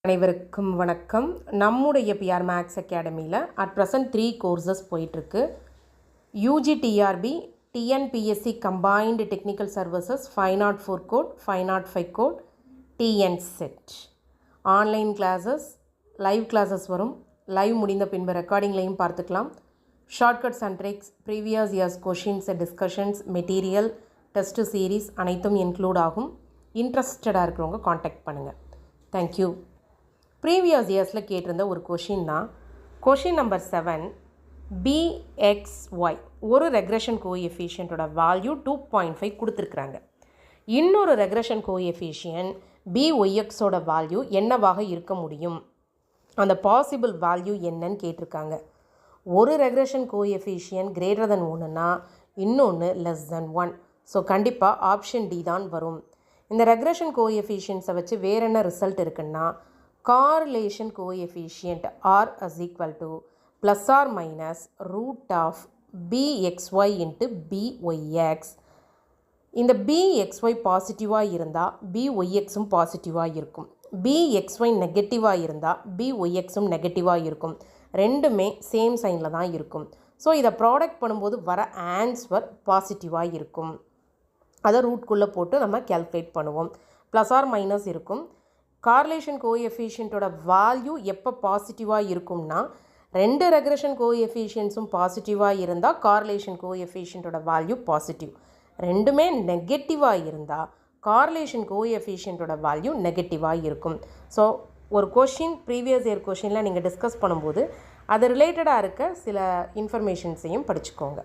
அனைவருக்கும் வணக்கம். நம்முடைய பிஆர் மேக்ஸ் அகாடமியில் அட் ப்ரெசன்ட் 3 கோர்சஸ் போயிட்டுருக்கு. UG TRB, TNPSC combined technical services 504 code, 505 code, TN SET. Online classes, live classes வரும். Live முடிந்த பின்பு ரெக்கார்டிங்லையும் பார்த்துக்கலாம். Shortcuts and tricks, previous years questions, discussions, material, test series அனைத்தும் இன்க்ளூட் ஆகும். இன்ட்ரெஸ்டடாக இருக்கிறவங்க காண்டாக்ட் பண்ணுங்கள். தேங்க்யூ. ப்ரீவியஸ் இயர்ஸில் கேட்டிருந்த ஒரு கொஷின் தான். கொஷின் நம்பர் 7, BXY ஒரு ரெக்ரெஷன் கோஎஃபிஷியன்ட்டோட வேல்யூ 2.5 கொடுத்துருக்குறாங்க. இன்னொரு ரெக்ரெஷன் கோஎஃபிஷியன்ட் BYXோட வேல்யூ என்னவாக இருக்க முடியும், அந்த பாசிபிள் வேல்யூ என்னன்னு கேட்டிருக்காங்க. ஒரு ரெக்ரெஷன் கோஎஃபிஷியன்ட் கிரேட்டர் தென் 1னா இன்னொன்று லெஸ் தென் 1. ஸோ கண்டிப்பாக ஆப்ஷன் டி தான் வரும். இந்த ரெக்ரெஷன் கோஎஃபிஷியன்ட்ஸை வச்சு வேறு என்ன ரிசல்ட் இருக்குன்னா, correlation coefficient R is equal to plus or minus root of BXY into BYX. இந்த BXY பாசிட்டிவாக இருந்தால் BYXும் பாசிட்டிவாக இருக்கும். BXY நெகட்டிவாக இருந்தால் BYXும் நெகட்டிவாக இருக்கும். ரெண்டுமே சேம் சைனில் தான் இருக்கும். ஸோ இதை ப்ராடக்ட் பண்ணும்போது வர ஆன்சர் பாசிட்டிவாக இருக்கும். அதை ரூட்குள்ளே போட்டு நம்ம கேல்குலேட் பண்ணுவோம். ப்ளஸ் ஆர் மைனஸ் இருக்கும். கார்லேஷன் கோஎஃபிஷியன்ட்டோட வேல்யூ எப்போ பாசிட்டிவாக இருக்கும்னா, ரெண்டு ரெக்ரெஷன் கோஎஃபிஷியன்ட்ஸும் பாசிட்டிவாக இருந்தால் கார்லேஷன் கோஎஃபிஷியன்ட்டோட வேல்யூ பாசிட்டிவ். ரெண்டுமே நெகட்டிவாக இருந்தால் கார்லேஷன் கோஎஃபிஷியன்ட்டோட வேல்யூ நெகட்டிவாக இருக்கும். ஸோ ஒரு கொஷின் ப்ரீவியஸ் இயர் கொஷினில் நீங்கள் டிஸ்கஸ் பண்ணும்போது அது ரிலேட்டடாக இருக்க சில இன்ஃபர்மேஷன்ஸையும் படிச்சுக்கோங்க.